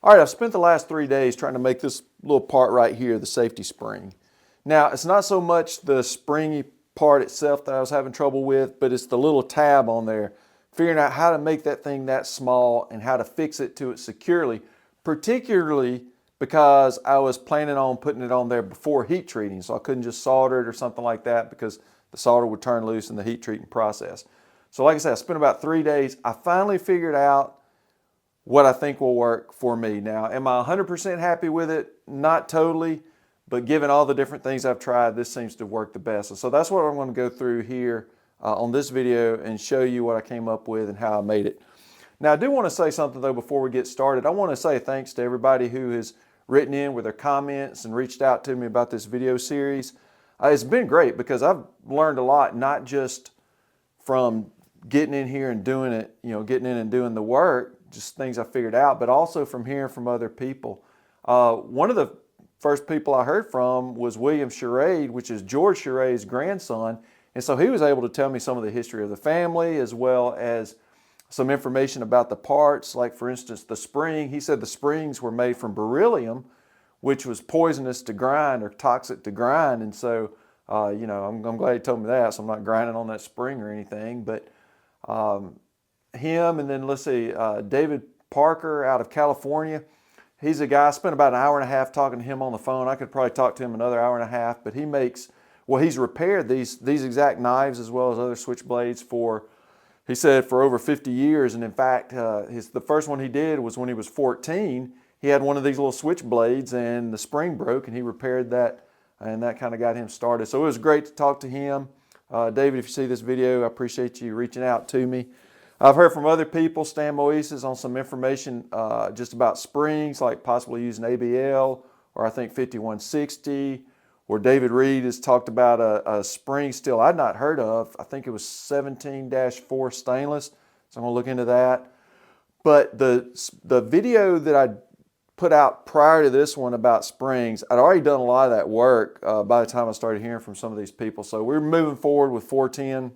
All right, I've spent the last 3 days trying to make this little part right here, the safety spring. Now, it's not so much the springy part itself that I was having trouble with, but it's the little tab on there, figuring out how to make that thing that small and how to fix it to it securely, particularly because I was planning on putting it on there before heat treating, so I couldn't just solder it or something like that because the solder would turn loose in the heat treating process. So like I said, I spent about 3 days. I finally figured out what I think will work for me. Now, am I 100% happy with it? Not totally, but given all the different things I've tried, this seems to work the best. And so that's what I'm going to go through here on this video and show you what I came up with and how I made it. Now, I do want to say something though before we get started. I want to say thanks to everybody who has written in with their comments and reached out to me about this video series. It's been great because I've learned a lot, not just from getting in here and doing it, getting in and doing the work, just things I figured out, but also from hearing from other people. One of the first people I heard from was William Schrade, which is George Schrade's grandson. And so he was able to tell me some of the history of the family as well as some information about the parts. Like for instance, the spring, he said the springs were made from beryllium, which was poisonous to grind or toxic to grind. And so, I'm glad he told me that, so I'm not grinding on that spring or anything. But him, and then let's see, David Parker out of California. He's a guy, I spent about an hour and a half talking to him on the phone. I could probably talk to him another hour and a half, but he makes, he's repaired these exact knives as well as other switchblades for, he said, for over 50 years. And in fact, the first one he did was when he was 14. He had one of these little switchblades and the spring broke and he repaired that, and that kind of got him started. So it was great to talk to him. David, if you see this video, I appreciate you reaching out to me. I've heard from other people, Stan Moises, on some information just about springs, like possibly using ABL, or I think 5160, or David Reed has talked about a spring steel I'd not heard of. I think it was 17-4 stainless, so I'm going to look into that. But the video that I put out prior to this one about springs, I'd already done a lot of that work by the time I started hearing from some of these people. So we're moving forward with 410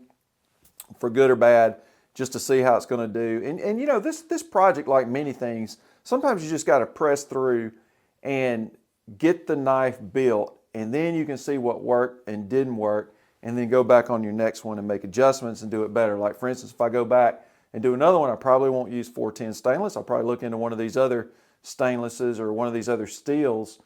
for good or bad, just to see how it's going to do. And this project, like many things, sometimes you just got to press through and get the knife built, and then you can see what worked and didn't work, and then go back on your next one and make adjustments and do it better. Like for instance, if I go back and do another one, I probably won't use 410 stainless. I'll probably look into one of these other stainlesses or one of these other steels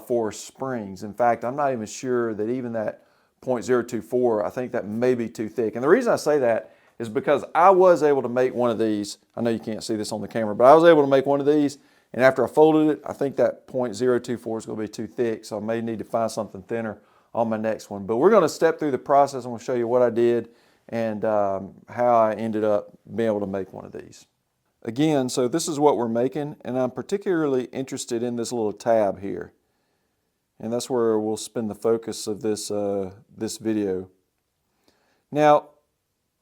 for springs. In fact, I'm not even sure that even that .024, I think that may be too thick. And the reason I say that is because I was able to make one of these. I know you can't see this on the camera, but I was able to make one of these, and after I folded it, I think that .024 is going to be too thick, so I may need to find something thinner on my next one. But we're going to step through the process. I'm going to show you what I did and how I ended up being able to make one of these. Again, so this is what we're making, and I'm particularly interested in this little tab here. And that's where we'll spend the focus of this, this video. Now,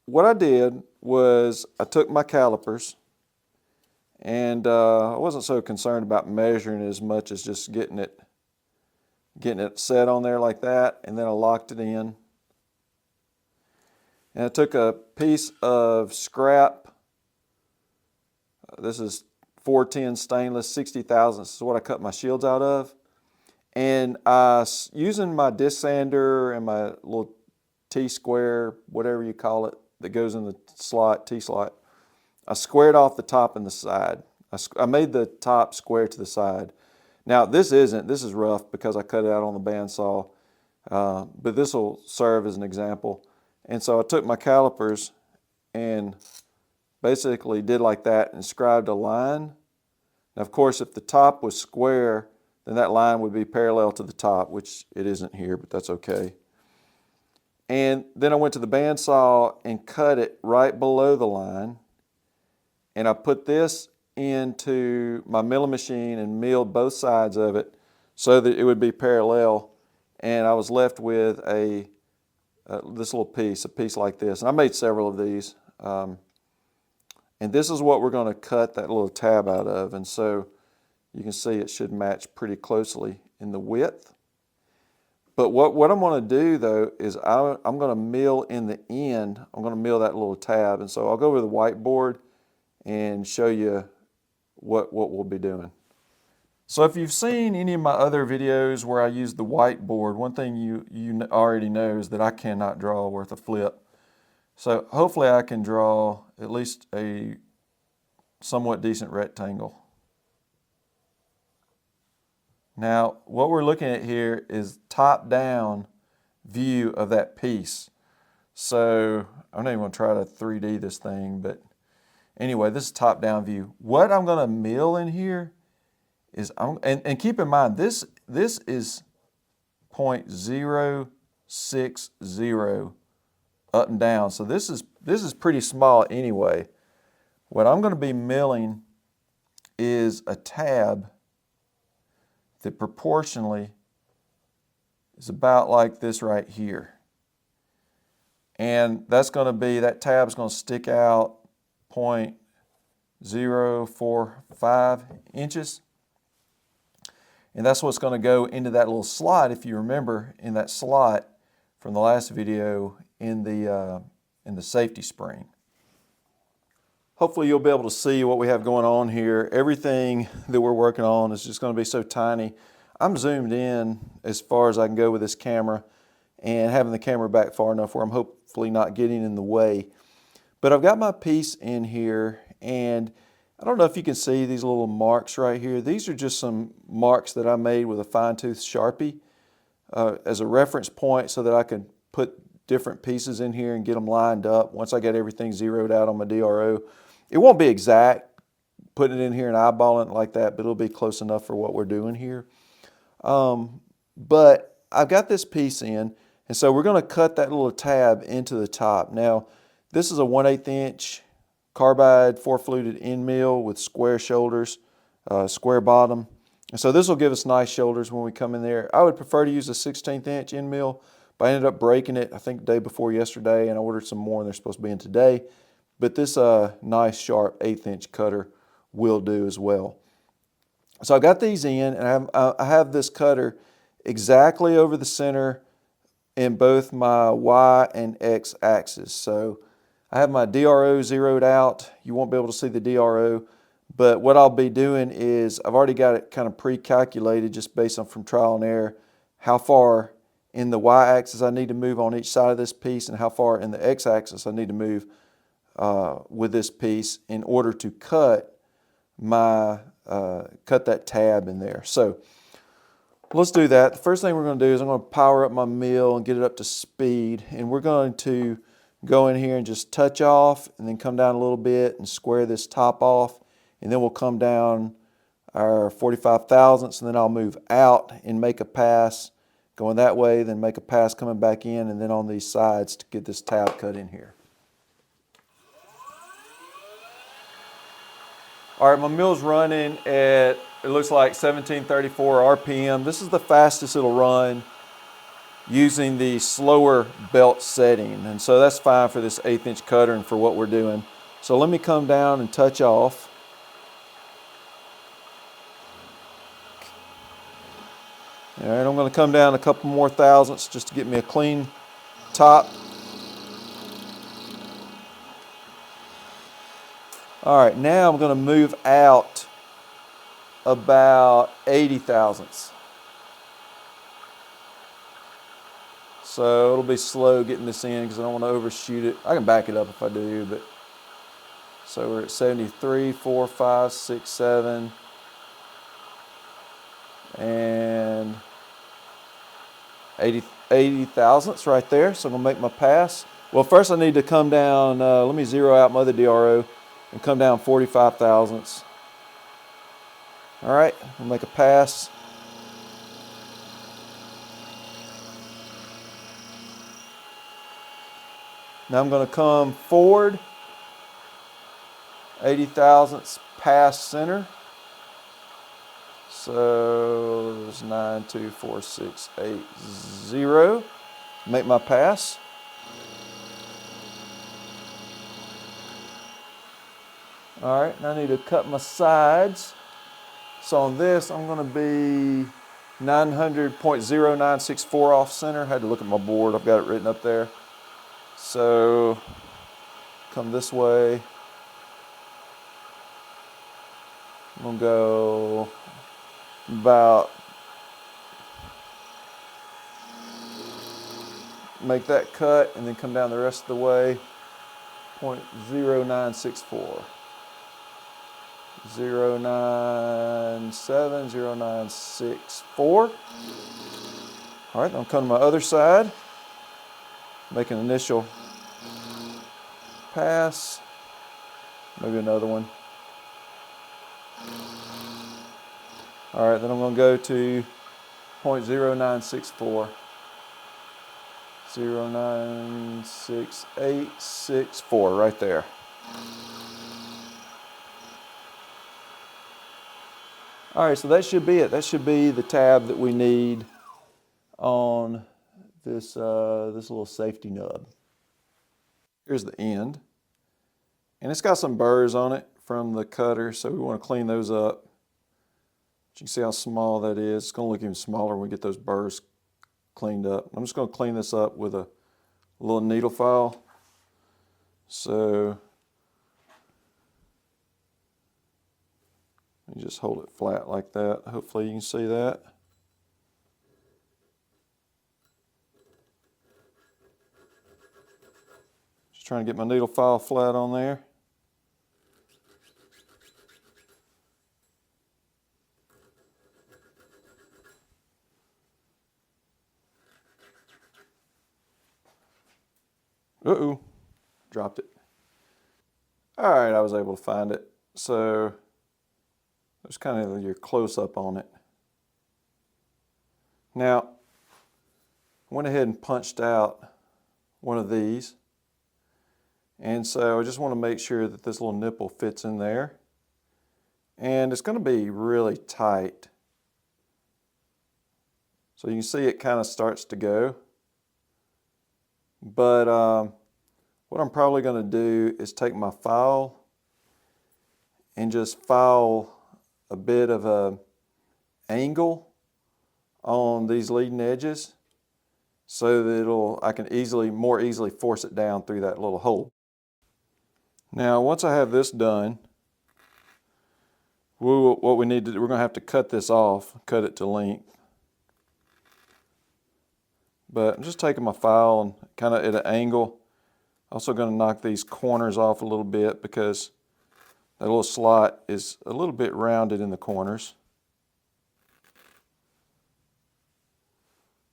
what I did was I took my calipers, and I wasn't so concerned about measuring as much as just getting it set on there like that, and then I locked it in. And I took a piece of scrap. This is 410 stainless, 60 thousandths is what I cut my shields out of. And using my disc sander and my little T-square, whatever you call it, that goes in the slot, T-slot, I squared off the top and the side. I made the top square to the side. Now this is rough because I cut it out on the bandsaw, but this will serve as an example. And so I took my calipers and basically did like that and scribed a line. Now of course if the top was square, then that line would be parallel to the top, which it isn't here, but that's okay. And then I went to the bandsaw and cut it right below the line. And I put this into my milling machine and milled both sides of it so that it would be parallel. And I was left with this little piece, a piece like this. And I made several of these. And this is what we're going to cut that little tab out of. And so you can see it should match pretty closely in the width. But what I'm going to do though is I'm going to mill in the end. I'm going to mill that little tab, and so I'll go over the whiteboard and show you what we'll be doing. So if you've seen any of my other videos where I use the whiteboard, one thing you already know is that I cannot draw worth a flip. So hopefully I can draw at least a somewhat decent rectangle. Now, what we're looking at here is top-down view of that piece. So I'm not even going to try to 3D this thing, but anyway, this is top-down view. What I'm going to mill in here is, and keep in mind, this is 0.060 up and down. So this is pretty small anyway. What I'm going to be milling is a tab that proportionally is about like this right here. And that's going to be, that tab's going to stick out 0.045 inches. And that's what's going to go into that little slot, if you remember, in that slot from the last video in the safety spring. Hopefully you'll be able to see what we have going on here. Everything that we're working on is just going to be so tiny. I'm zoomed in as far as I can go with this camera and having the camera back far enough where I'm hopefully not getting in the way. But I've got my piece in here, and I don't know if you can see these little marks right here. These are just some marks that I made with a fine-tooth Sharpie as a reference point so that I could put different pieces in here and get them lined up once I get everything zeroed out on my DRO. It won't be exact, putting it in here and eyeballing it like that, but it'll be close enough for what we're doing here. But I've got this piece in, and so we're going to cut that little tab into the top. Now, this is a 1/8 inch carbide 4-fluted end mill with square shoulders, square bottom. And so this will give us nice shoulders when we come in there. I would prefer to use a 1/16 inch end mill, but I ended up breaking it, I think, the day before yesterday, and I ordered some more, and they're supposed to be in today. But this nice sharp 1/8 inch cutter will do as well. So I got these in, and I have this cutter exactly over the center in both my Y and X axis. So I have my DRO zeroed out. You won't be able to see the DRO, but what I'll be doing is I've already got it kind of pre-calculated just based on from trial and error, how far in the Y axis I need to move on each side of this piece and how far in the X axis I need to move with this piece in order to cut that tab in there. So let's do that. The first thing we're going to do is I'm going to power up my mill and get it up to speed, and we're going to go in here and just touch off and then come down a little bit and square this top off, and then we'll come down our 45 thousandths, and then I'll move out and make a pass going that way, then make a pass coming back in, and then on these sides to get this tab cut in here. All right, my mill's running at, it looks like 1734 RPM. This is the fastest it'll run using the slower belt setting. And so that's fine for this 1/8 inch cutter and for what we're doing. So let me come down and touch off. All right, I'm going to come down a couple more thousandths just to get me a clean top. All right, now I'm going to move out about 80 thousandths. So it'll be slow getting this in because I don't want to overshoot it. I can back it up if I do, but so we're at 73, 4, 5, 6, 7, and 80 thousandths right there. So I'm going to make my pass. Well, first I need to come down, let me zero out my other DRO and come down 45 thousandths. All right, we'll make a pass. Now I'm going to come forward 80 thousandths past center. So there's 9, 2, 4, 6, 8, 0. Make my pass. All right, now I need to cut my sides. So on this, I'm going to be 900.0964 off center. I had to look at my board. I've got it written up there. So come this way. I'm going to go about, make that cut and then come down the rest of the way, 0.0964. 0.97, 0.964. All right, I'll come to my other side, make an initial pass, maybe another one. All right, then I'm going to go to 0.0964. 0.96864 right there. All right, so that should be it. That should be the tab that we need on this, this little safety nub. Here's the end. And it's got some burrs on it from the cutter, so we want to clean those up. But you can see how small that is. It's going to look even smaller when we get those burrs cleaned up. I'm just going to clean this up with a little needle file. So you just hold it flat like that. Hopefully you can see that. Just trying to get my needle file flat on there. Uh-oh, dropped it. All right, I was able to find it. So there's kind of your close-up on it. Now, I went ahead and punched out one of these. And so I just want to make sure that this little nipple fits in there. And it's going to be really tight. So you can see it kind of starts to go. But what I'm probably going to do is take my file and just file a bit of a angle on these leading edges so that I can more easily force it down through that little hole. Now once I have this done, what we need to do, we're going to have to cut this off, cut it to length. But I'm just taking my file and kind of at an angle. Also going to knock these corners off a little bit because that little slot is a little bit rounded in the corners.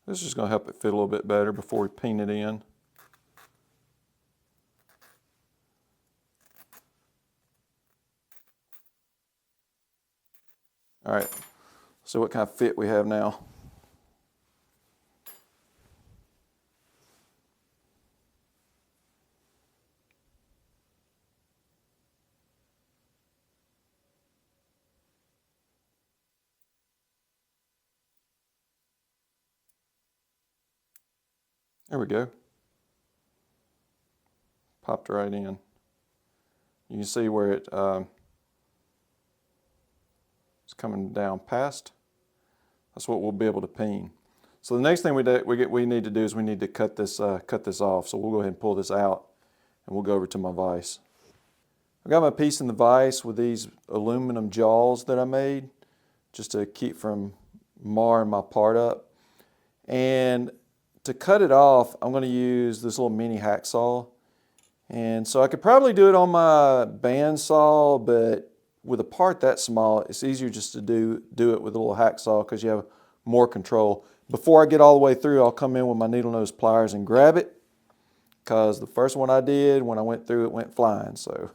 This is just going to help it fit a little bit better before we pin it in. All right, so what kind of fit we have now. There we go. Popped right in. You can see where it's coming down past. That's what we'll be able to peen. So the next thing we need to do is we need to cut this off. So we'll go ahead and pull this out and we'll go over to my vise. I've got my piece in the vise with these aluminum jaws that I made just to keep from marring my part up. And to cut it off, I'm going to use this little mini hacksaw. And so I could probably do it on my bandsaw, but with a part that small, it's easier just to do it with a little hacksaw because you have more control. Before I get all the way through, I'll come in with my needle nose pliers and grab it, because the first one I did, when I went through, it went flying. So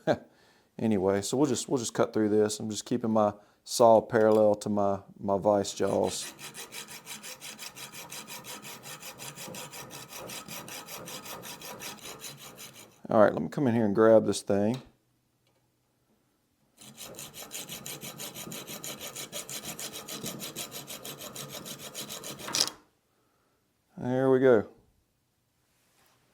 anyway, so we'll just cut through this. I'm just keeping my saw parallel to my vise jaws. All right, let me come in here and grab this thing. There we go.